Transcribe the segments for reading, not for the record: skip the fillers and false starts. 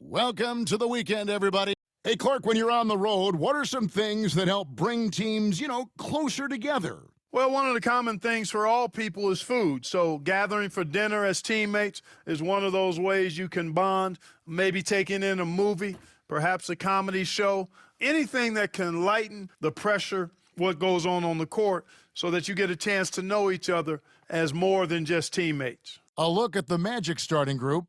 Welcome to the weekend, everybody. Hey, Clark, when you're on the road, what are some things that help bring teams, closer together? Well, one of the common things for all people is food. So gathering for dinner as teammates is one of those ways you can bond, maybe taking in a movie, perhaps a comedy show, anything that can lighten the pressure, what goes on the court, so that you get a chance to know each other as more than just teammates. A look at the Magic starting group.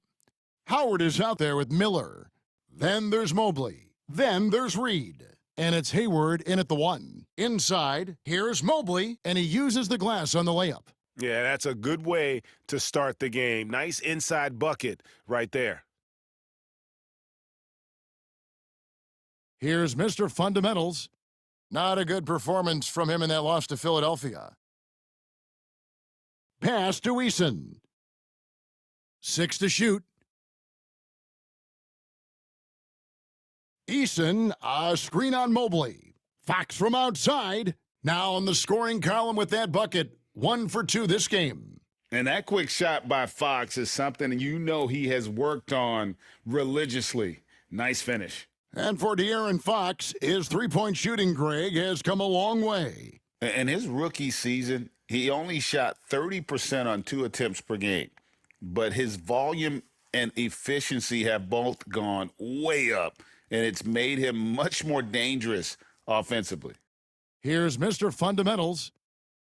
Howard is out there with Miller. Then there's Mobley. Then there's Reed. And it's Hayward in at the 1. Inside, here's Mobley, and he uses the glass on the layup. Yeah, that's a good way to start the game. Nice inside bucket right there. Here's Mr. Fundamentals. Not a good performance from him in that loss to Philadelphia. Pass to Eason. 6 to shoot. Eason, a screen on Mobley. Fox from outside. Now on the scoring column with that bucket. 1 for 2 this game. And that quick shot by Fox is something he has worked on religiously. Nice finish. And for De'Aaron Fox, his three-point shooting, Greg, has come a long way. In his rookie season, he only shot 30% on 2 attempts per game. But his volume and efficiency have both gone way up, and it's made him much more dangerous offensively. Here's Mr. Fundamentals.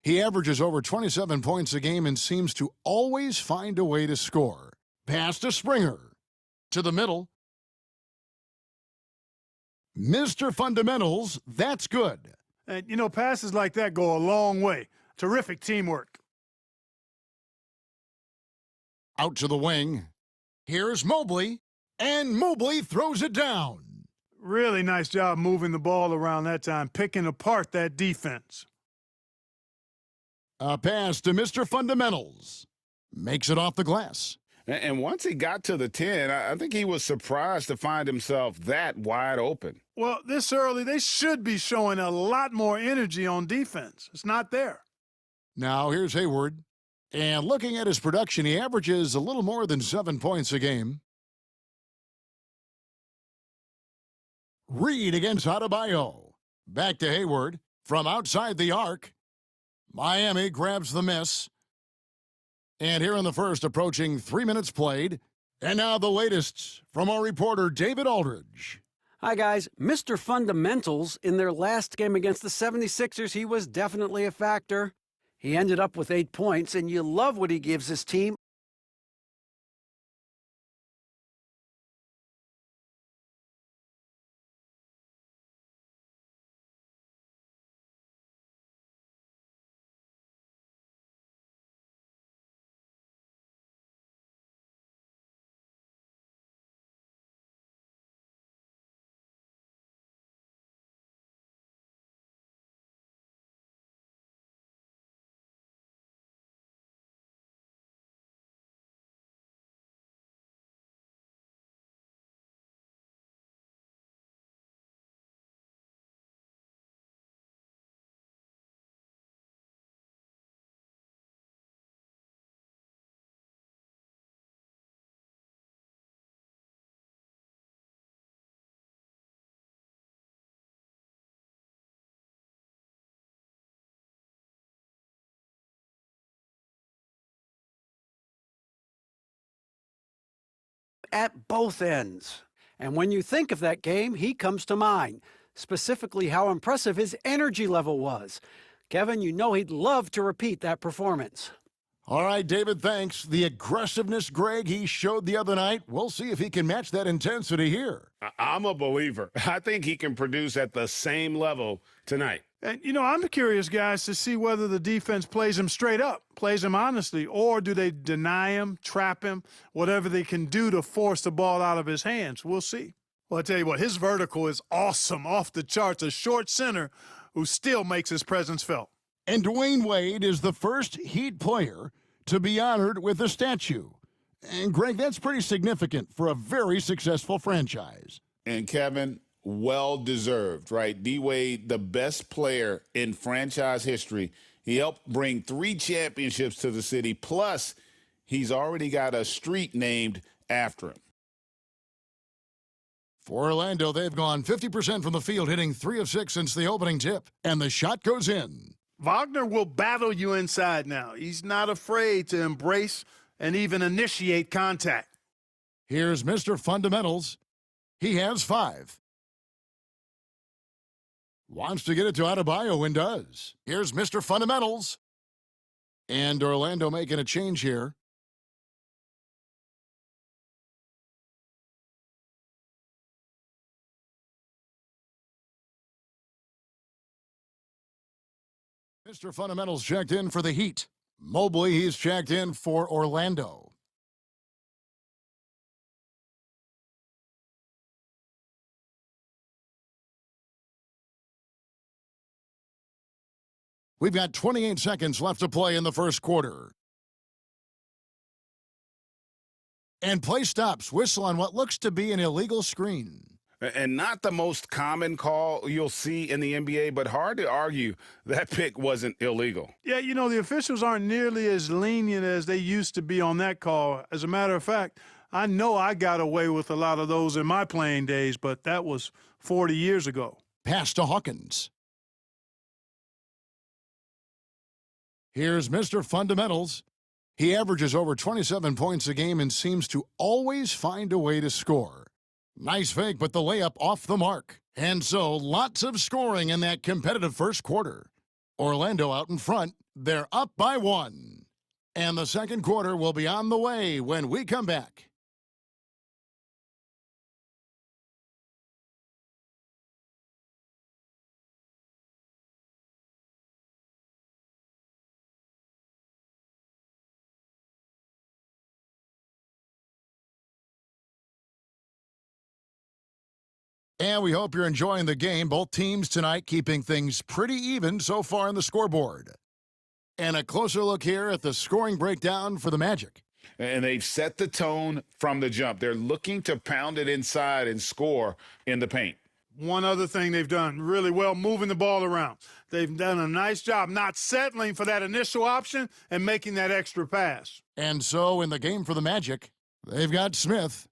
He averages over 27 points a game and seems to always find a way to score. Pass to Springer. To the middle. Mr. Fundamentals, that's good. And, passes like that go a long way. Terrific teamwork. Out to the wing. Here's Mobley, and Mobley throws it down. Really nice job moving the ball around that time, picking apart that defense. A pass to Mr. Fundamentals. Makes it off the glass. And once he got to the 10, I think he was surprised to find himself that wide open. Well, this early, they should be showing a lot more energy on defense. It's not there. Now here's Hayward. And looking at his production, he averages a little more than 7 points a game. Reed against Adebayo. Back to Hayward. From outside the arc. Miami grabs the miss. And here in the first, approaching 3 minutes played. And now the latest from our reporter, David Aldridge. Hi, guys. Mr. Fundamentals, in their last game against the 76ers, he was definitely a factor. He ended up with 8 points, and you love what he gives his team. At both ends. And when you think of that game, he comes to mind, specifically how impressive his energy level was. Kevin, he'd love to repeat that performance. All right, David, thanks. The aggressiveness, Greg, he showed the other night. We'll see if he can match that intensity here. I'm a believer. I think he can produce at the same level tonight. And, I'm curious, guys, to see whether the defense plays him straight up, plays him honestly, or do they deny him, trap him, whatever they can do to force the ball out of his hands. We'll see. Well, I tell you what, his vertical is awesome, off the charts, a short center who still makes his presence felt. And Dwayne Wade is the first Heat player to be honored with a statue. And, Greg, that's pretty significant for a very successful franchise. And, Kevin, well-deserved, right? D-Wade, the best player in franchise history. He helped bring 3 championships to the city, plus he's already got a street named after him. For Orlando, they've gone 50% from the field, hitting 3 of 6 since the opening tip. And the shot goes in. Wagner will battle you inside now. He's not afraid to embrace and even initiate contact. Here's Mr. Fundamentals. He has 5. Wants to get it to Adebayo and does. Here's Mr. Fundamentals. And Orlando making a change here. Mr. Fundamentals checked in for the Heat. Mobley, he's checked in for Orlando. We've got 28 seconds left to play in the first quarter. And play stops. Whistle on what looks to be an illegal screen. And not the most common call you'll see in the NBA, but hard to argue that pick wasn't illegal. Yeah, you know, the officials aren't nearly as lenient as they used to be on that call. As a matter of fact, I know I got away with a lot of those in my playing days, but that was 40 years ago. Pass to Hawkins. Here's Mr. Fundamentals. He averages over 27 points a game and seems to always find a way to score. Nice fake, but the layup off the mark. And so, lots of scoring in that competitive first quarter. Orlando out in front. They're up by 1. And the second quarter will be on the way when we come back. And we hope you're enjoying the game. Both teams tonight keeping things pretty even so far on the scoreboard. And a closer look here at the scoring breakdown for the Magic. And they've set the tone from the jump. They're looking to pound it inside and score in the paint. One other thing they've done really well, moving the ball around. They've done a nice job not settling for that initial option and making that extra pass. And so in the game for the Magic, they've got Smith.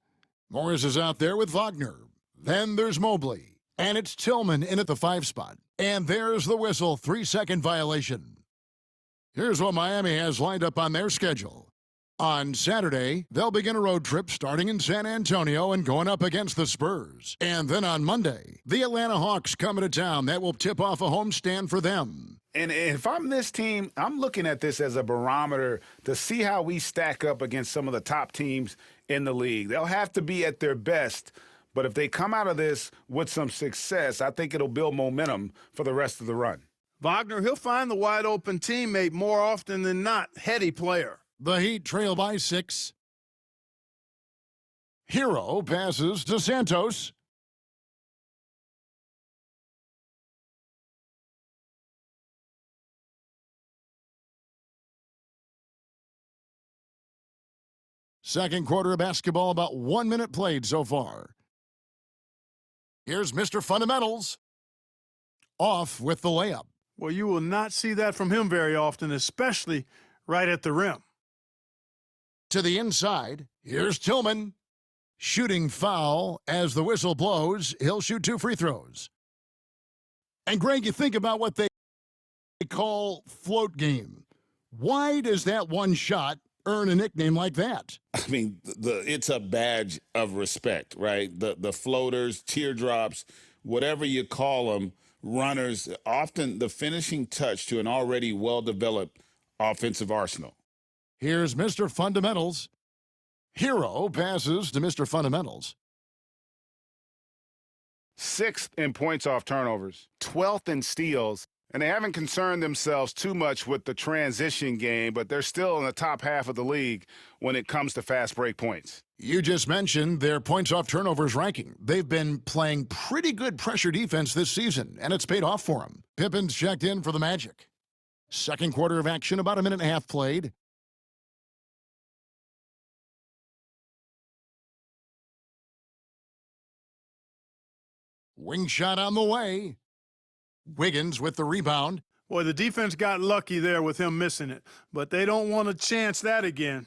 Morris is out there with Wagner. Then there's Mobley. And it's Tillman in at the 5 spot. And there's the whistle, 3-second violation. Here's what Miami has lined up on their schedule. On Saturday, they'll begin a road trip starting in San Antonio and going up against the Spurs. And then on Monday, the Atlanta Hawks coming to town. That will tip off a homestand for them. And if I'm this team, I'm looking at this as a barometer to see how we stack up against some of the top teams in the league. They'll have to be at their best. But if they come out of this with some success, I think it'll build momentum for the rest of the run. Wagner, he'll find the wide-open teammate more often than not. Heady player. The Heat trail by 6. Hero passes to Santos. Second quarter of basketball, about 1 minute played so far. Here's Mr. Fundamentals. Off with the layup. Well, you will not see that from him very often, especially right at the rim. To the inside, here's Tillman. Shooting foul as the whistle blows. He'll shoot 2 free throws. And Greg, you think about what they call float game. Why does that one shot earn a nickname like that? I mean, it's a badge of respect, right? The floaters, teardrops, whatever you call them, runners, often the finishing touch to an already well-developed offensive arsenal. Here's Mr. Fundamentals. Hero passes to Mr. Fundamentals. 6th in points off turnovers, 12th in steals, and they haven't concerned themselves too much with the transition game, but they're still in the top half of the league when it comes to fast break points. You just mentioned their points off turnovers ranking. They've been playing pretty good pressure defense this season, and it's paid off for them. Pippen's checked in for the Magic. Second quarter of action, about 1.5 minutes played. Wing shot on the way. Wiggins with the rebound. Boy, the defense got lucky there with him missing it, but they don't want to chance that again.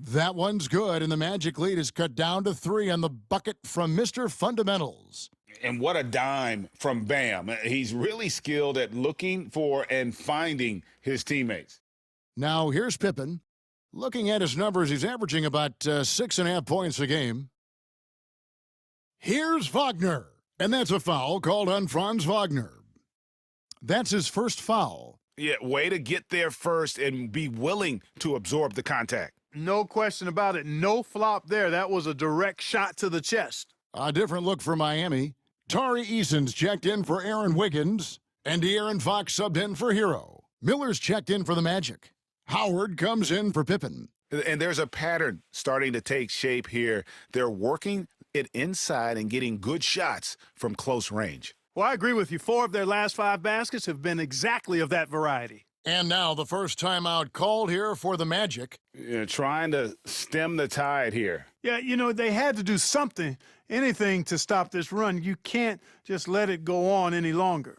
That one's good, and the Magic lead is cut down to 3 on the bucket from Mr. Fundamentals. And what a dime from Bam. He's really skilled at looking for and finding his teammates. Now here's Pippen. Looking at his numbers, he's averaging about 6.5 points a game. Here's Wagner, and that's a foul called on Franz Wagner. That's his first foul. Yeah, way to get there first and be willing to absorb the contact. No question about it. No flop there. That was a direct shot to the chest. A different look for Miami. Tari Eason's checked in for Aaron Wiggins, and De'Aaron Fox subbed in for Hero. Miller's checked in for the Magic. Howard comes in for Pippen. And there's a pattern starting to take shape here. They're working it inside and getting good shots from close range. Well, I agree with you. 4 of their last 5 baskets have been exactly of that variety. And now the first timeout called here for the Magic. Trying to stem the tide here. Yeah, they had to do something, anything to stop this run. You can't just let it go on any longer.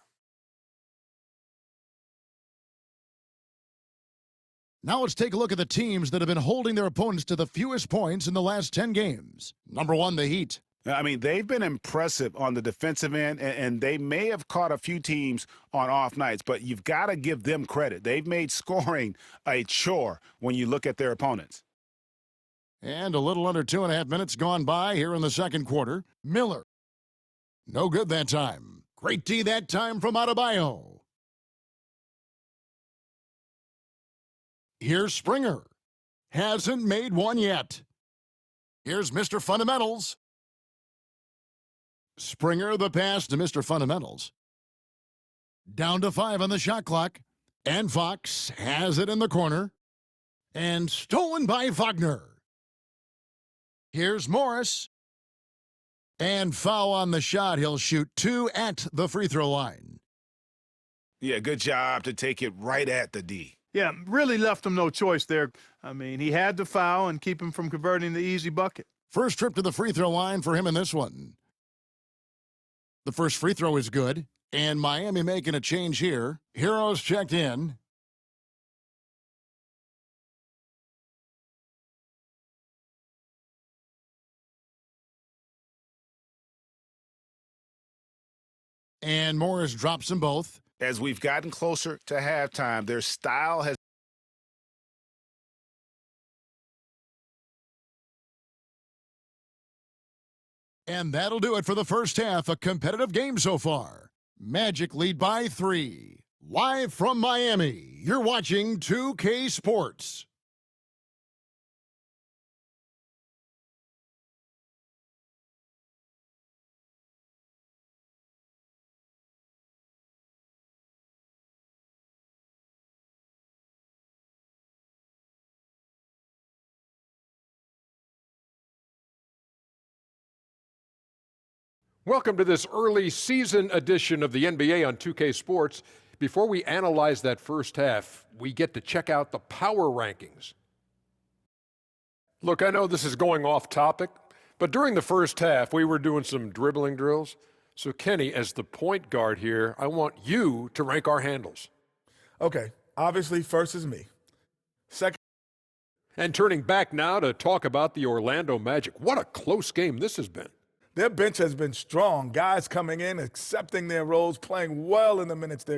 Now let's take a look at the teams that have been holding their opponents to the fewest points in the last 10 games. Number 1, the Heat. I mean, they've been impressive on the defensive end, and they may have caught a few teams on off nights, but you've got to give them credit. They've made scoring a chore when you look at their opponents. And a little under 2.5 minutes gone by here in the second quarter. Miller. No good that time. Great D that time from Adebayo. Here's Springer. Hasn't made one yet. Here's Mr. Fundamentals. Springer the pass to Mr. Fundamentals. Down to 5 on the shot clock. And Fox has it in the corner. And stolen by Wagner. Here's Morris. And foul on the shot. He'll shoot 2 at the free throw line. Yeah, good job to take it right at the D. Yeah, really left him no choice there. I mean, he had to foul and keep him from converting the easy bucket. First trip to the free throw line for him in this one. The first free throw is good, and Miami making a change here. Heroes checked in. And Morris drops them both. As we've gotten closer to halftime, their style has And that'll do it for the first half. A competitive game so far. Magic lead by 3. Live from Miami, you're watching 2K Sports. Welcome to this early season edition of the NBA on 2K Sports. Before we analyze that first half, we get to check out the power rankings. Look, I know this is going off topic, but during the first half, we were doing some dribbling drills. So, Kenny, as the point guard here, I want you to rank our handles. Okay, obviously, first is me. Second. And turning back now to talk about the Orlando Magic. What a close game this has been. Their bench has been strong. Guys coming in, accepting their roles, playing well in the minutes there.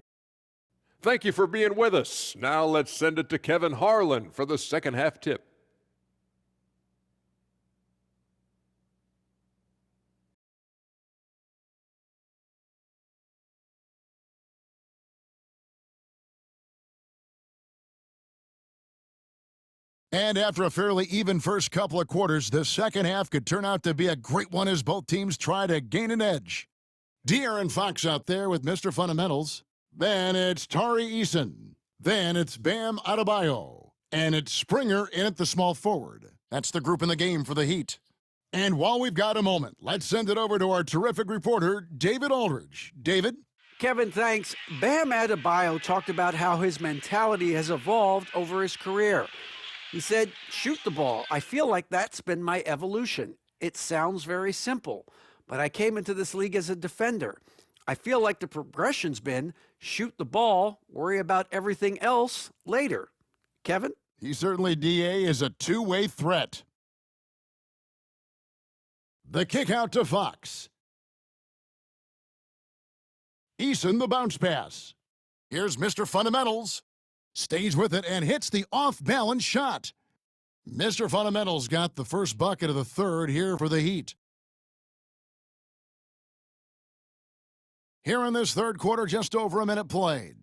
Thank you for being with us. Now let's send it to Kevin Harlan for the second half tip. And after a fairly even first couple of quarters, the second half could turn out to be a great one as both teams try to gain an edge. De'Aaron Fox out there with Mr. Fundamentals. Then it's Tari Eason. Then it's Bam Adebayo. And it's Springer in at the small forward. That's the group in the game for the Heat. And while we've got a moment, let's send it over to our terrific reporter, David Aldridge. David? Kevin, thanks. Bam Adebayo talked about how his mentality has evolved over his career. He said, shoot the ball. I feel like that's been my evolution. It sounds very simple, but I came into this league as a defender. I feel like the progression's been shoot the ball, worry about everything else later. Kevin? He certainly, DA, is a two-way threat. The kick out to Fox. Eason, the bounce pass. Here's Mr. Fundamentals. Stays with it and hits the off-balance shot. Mr. Fundamentals got the first bucket of the third here for the Heat. Here in this third quarter, just over a minute played.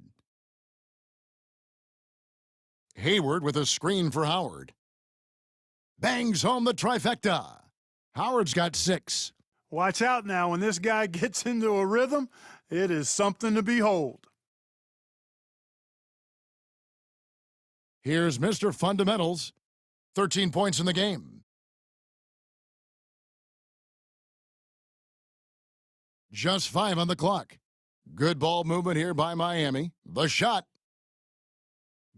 Hayward with a screen for Howard. Bangs home the trifecta. Howard's got 6. Watch out now. When this guy gets into a rhythm, it is something to behold. Here's Mr. Fundamentals. 13 points in the game. Just 5 on the clock. Good ball movement here by Miami. The shot.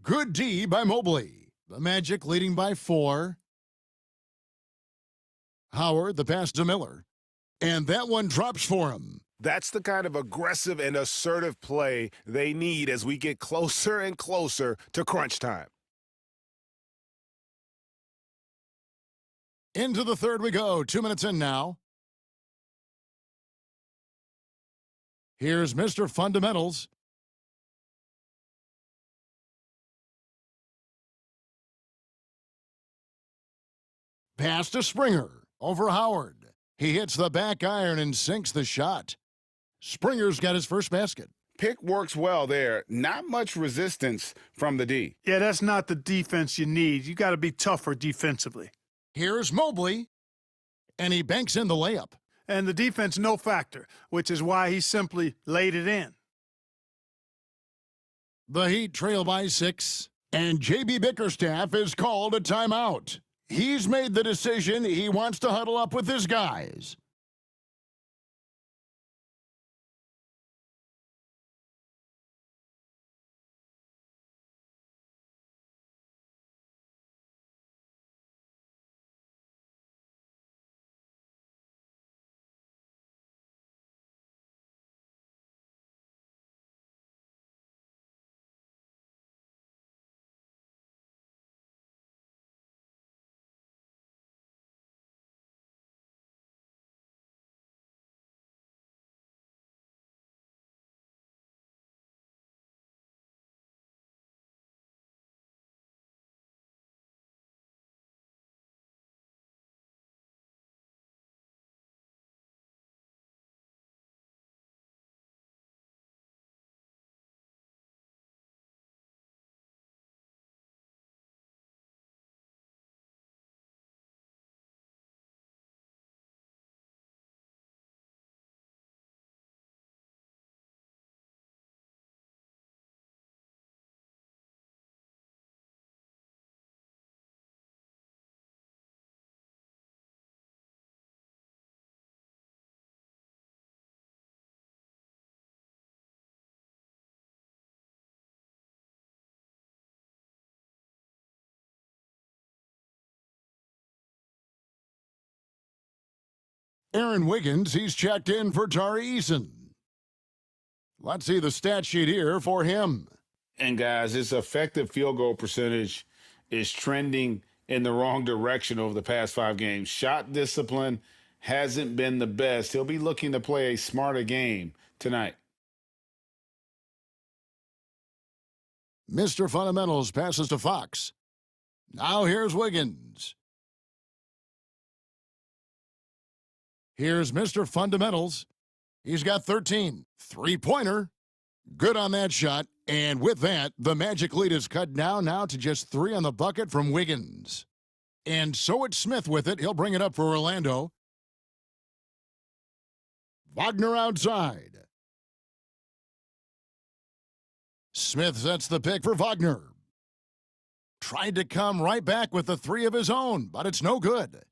Good D by Mobley. The Magic leading by 4. Howard, the pass to Miller. And that one drops for him. That's the kind of aggressive and assertive play they need as we get closer and closer to crunch time. Into the third we go. 2 minutes in now. Here's Mr. Fundamentals. Pass to Springer. Over Howard. He hits the back iron and sinks the shot. Springer's got his first basket. Pick works well there. Not much resistance from the D. Yeah, that's not the defense you need. You got to be tougher defensively. Here's Mobley. And he banks in the layup. And the defense, no factor, which is why he simply laid it in. The Heat trail by 6. And J.B. Bickerstaff is called a timeout. He's made the decision he wants to huddle up with his guys. Aaron Wiggins, he's checked in for Tari Eason. Let's see the stat sheet here for him. And guys, his effective field goal percentage is trending in the wrong direction over the past 5 games. Shot discipline hasn't been the best. He'll be looking to play a smarter game tonight. Mr. Fundamentals passes to Fox. Now here's Wiggins. Here's Mr. Fundamentals. He's got 13. Three-pointer. Good on that shot. And with that, the Magic lead is cut down now to just 3 on the bucket from Wiggins. And so it's Smith with it. He'll bring it up for Orlando. Wagner outside. Smith sets the pick for Wagner. Tried to come right back with the 3 of his own, but it's no good.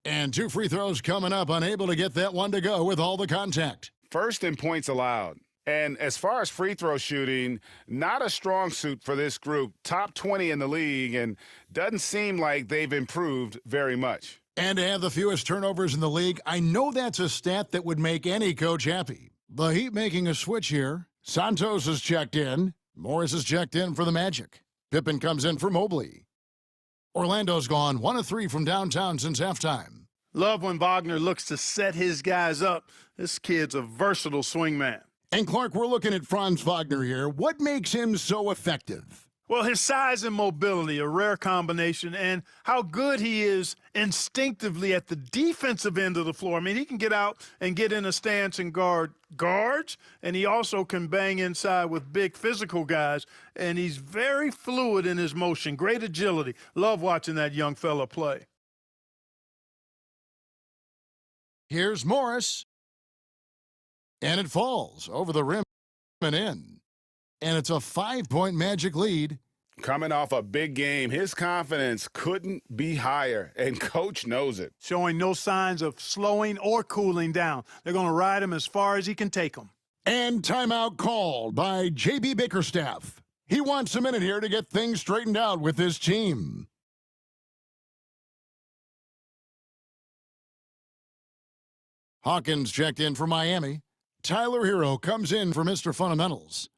And 2 free throws coming up, unable to get that one to go with all the contact. First in points allowed. And as far as free throw shooting, not a strong suit for this group. Top 20 in the league, and doesn't seem like they've improved very much. And to have the fewest turnovers in the league, I know that's a stat that would make any coach happy. The Heat making a switch here. Santos is checked in. Morris is checked in for the Magic. Pippen comes in for Mobley. Orlando's gone 1 of 3 from downtown since halftime. Love when Wagner looks to set his guys up. This kid's a versatile swingman. And Clark, we're looking at Franz Wagner here. What makes him so effective? Well, his size and mobility, a rare combination, and how good he is instinctively at the defensive end of the floor. I mean, he can get out and get in a stance and guard guards, and he also can bang inside with big physical guys, and he's very fluid in his motion, great agility. Love watching that young fella play. Here's Morris. And it falls over the rim and in. And it's a 5-point Magic lead. Coming off a big game, his confidence couldn't be higher, and Coach knows it. Showing no signs of slowing or cooling down. They're going to ride him as far as he can take him. And timeout called by J.B. Bickerstaff. He wants a minute here to get things straightened out with his team. Hawkins checked in for Miami. Tyler Hero comes in for Mr. Fundamentals.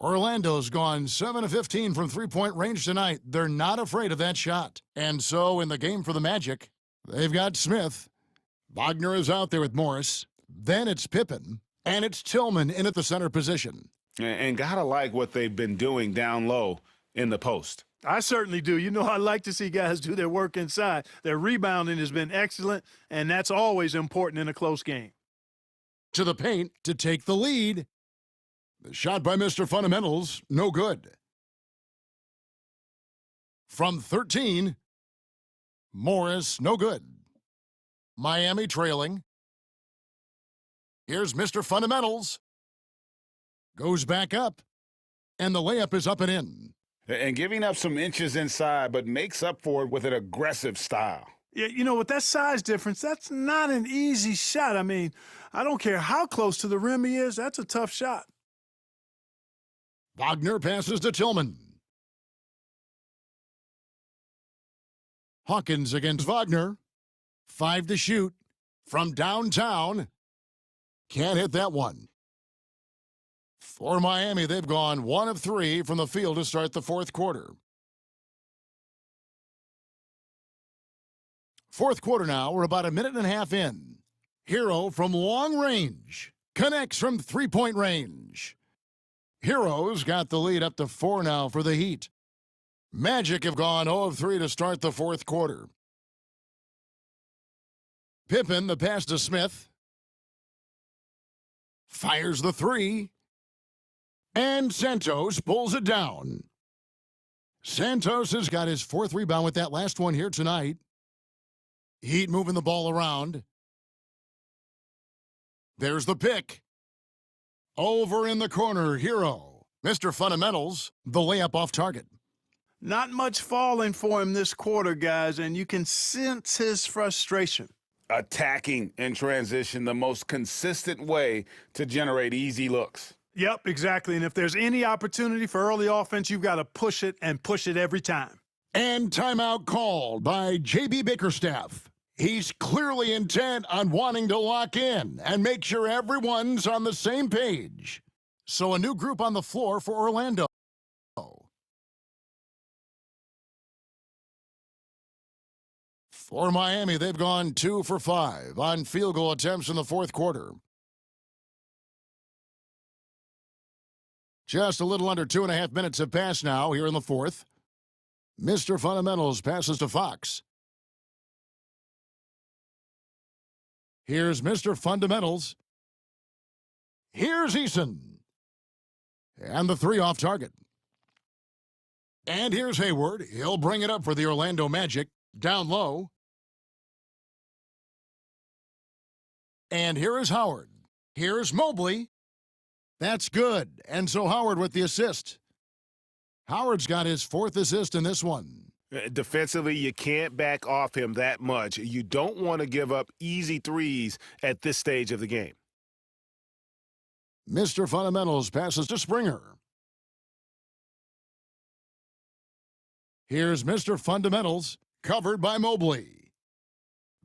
Orlando's gone 7 of 15 from three-point range tonight. They're not afraid of that shot. And so in the game for the Magic, they've got Smith. Wagner is out there with Morris. Then it's Pippen. And it's Tillman in at the center position. And gotta like what they've been doing down low in the post. I certainly do. You know, I like to see guys do their work inside. Their rebounding has been excellent, and that's always important in a close game. To the paint to take the lead. The shot by Mr. Fundamentals, no good. From 13, Morris, no good. Miami trailing. Here's Mr. Fundamentals. Goes back up, and the layup is up and in. And giving up some inches inside, but makes up for it with an aggressive style. Yeah, you know, with that size difference, that's not an easy shot. I mean, I don't care how close to the rim he is, that's a tough shot. Wagner passes to Tillman. Hawkins against Wagner. 5 to shoot from downtown. Can't hit that one. For Miami, they've gone 1 of 3 from the field to start the fourth quarter. Fourth quarter now, we're about a minute and a half in. Hero from long range. Connects from three-point range. Heroes got the lead up to 4 now for the Heat. Magic have gone 0 of 3 to start the fourth quarter. Pippen, the pass to Smith. Fires the 3. And Santos pulls it down. Santos has got his 4th rebound with that last one here tonight. Heat moving the ball around. There's the pick. Over in the corner, Hero. Mr. Fundamentals, the layup off target. Not much falling for him this quarter, guys, and you can sense his frustration. Attacking in transition, the most consistent way to generate easy looks. Yep, exactly. And if there's any opportunity for early offense, you've got to push it and push it every time. And timeout called by J.B. Bickerstaff. He's clearly intent on wanting to lock in and make sure everyone's on the same page. So a new group on the floor for Orlando. For Miami, they've gone 2 for 5 on field goal attempts in the fourth quarter. Just a little under 2.5 minutes have passed now here in the fourth. Mr. Fundamentals passes to Fox. Here's Mr. Fundamentals. Here's Eason. And the 3 off target. And here's Hayward. He'll bring it up for the Orlando Magic. Down low. And here is Howard. Here's Mobley. That's good. And so Howard with the assist. Howard's got his 4th assist in this one. Defensively, you can't back off him that much. You don't want to give up easy threes at this stage of the game. Mr. Fundamentals passes to Springer. Here's Mr. Fundamentals, covered by Mobley.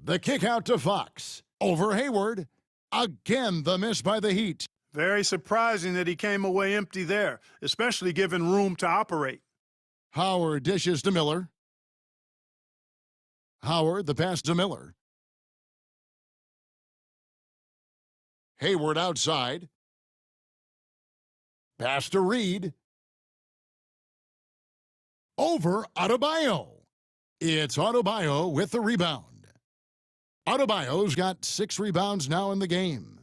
The kick out to Fox. Over Hayward. Again, the miss by the Heat. Very surprising that he came away empty there, especially given room to operate. Howard dishes to Miller. Howard, the pass to Miller. Hayward outside. Pass to Reed. Over Adebayo. It's Adebayo with the rebound. Adebayo's got 6 rebounds now in the game.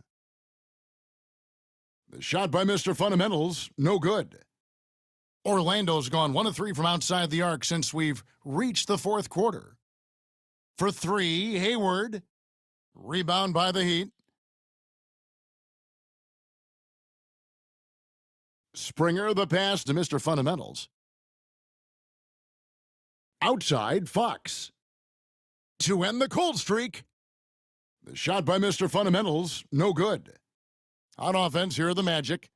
The shot by Mr. Fundamentals, no good. Orlando's gone 1 of 3 from outside the arc since we've reached the fourth quarter. For 3, Hayward. Rebound by the Heat. Springer, the pass to Mr. Fundamentals. Outside, Fox. To end the cold streak. The shot by Mr. Fundamentals, no good. On offense, here are the Magic.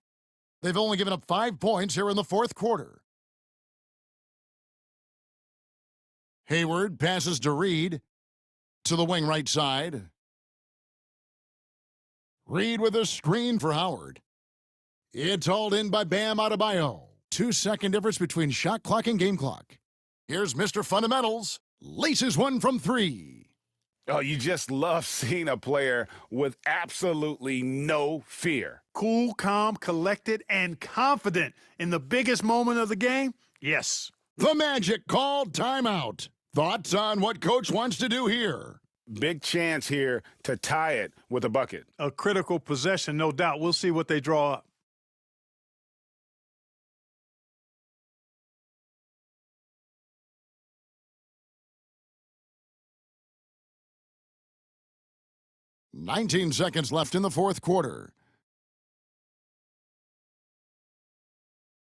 They've only given up 5 points here in the fourth quarter. Hayward passes to Reed. To the wing right side. Reed with a screen for Howard. It's hauled in by Bam Adebayo. 2-second difference between shot clock and game clock. Here's Mr. Fundamentals. Laces one from 3. Oh, you just love seeing a player with absolutely no fear. Cool, calm, collected, and confident in the biggest moment of the game? Yes. The Magic called timeout. Thoughts on what Coach wants to do here? Big chance here to tie it with a bucket. A critical possession, no doubt. We'll see what they draw up. "19 seconds left in the fourth quarter.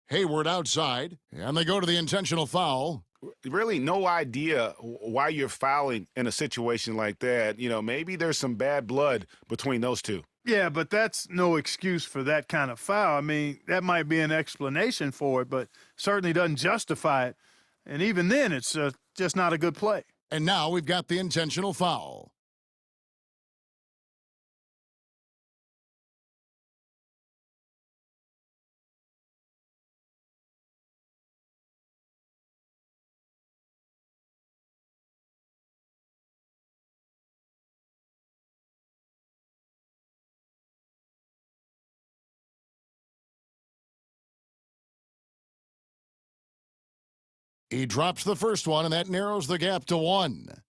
Hayward outside, and they go to the intentional foul. Really no idea why you're fouling in a situation like that. You know, maybe there's some bad blood between those two. Yeah, but that's no excuse for that kind of foul. I mean, that might be an explanation for it, but certainly doesn't justify it. And even then, it's just not a good play. And now we've got the intentional foul. He drops the first one, and that narrows the gap to 1.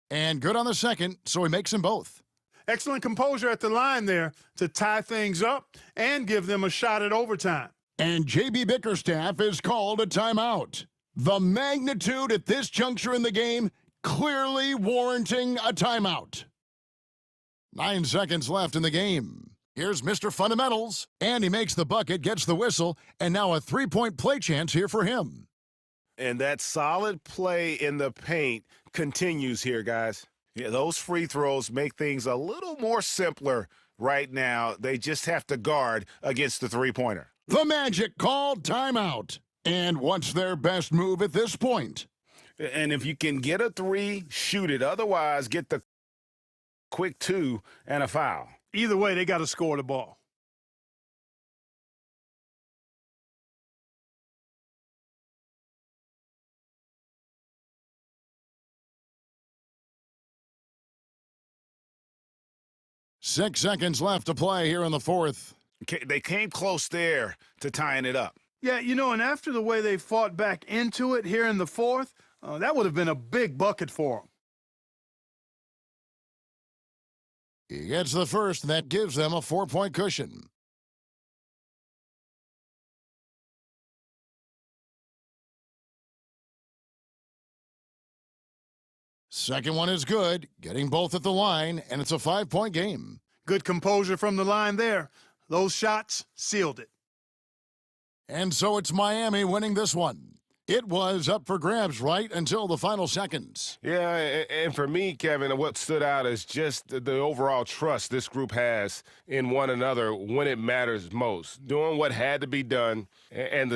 And good on the second, so he makes them both. Excellent composure at the line there to tie things up and give them a shot at overtime. And J.B. Bickerstaff is called a timeout. The magnitude at this juncture in the game clearly warranting a timeout. 9 seconds left in the game. Here's Mr. Fundamentals, and he makes the bucket, gets the whistle, and now a 3-point play chance here for him. And that solid play in the paint continues here, guys. Yeah, those free throws make things a little more simpler right now. They just have to guard against the three-pointer. The Magic called timeout. And what's their best move at this point? And if you can get a 3, shoot it. Otherwise, get the quick 2 and a foul. Either way, they got to score the ball. Six seconds left to play here in the fourth. They came close there to tying it up. Yeah, you know, and after the way they fought back into it here in the fourth, that would have been a big bucket for them. He gets the first, and that gives them a 4-point cushion. Second one is good, getting both at the line, and it's a 5-point game. Good composure from the line there. Those shots sealed it. And so it's Miami winning this one. It was up for grabs right until the final seconds. Yeah, and for me, Kevin, what stood out is just the overall trust this group has in one another when it matters most. Doing what had to be done and the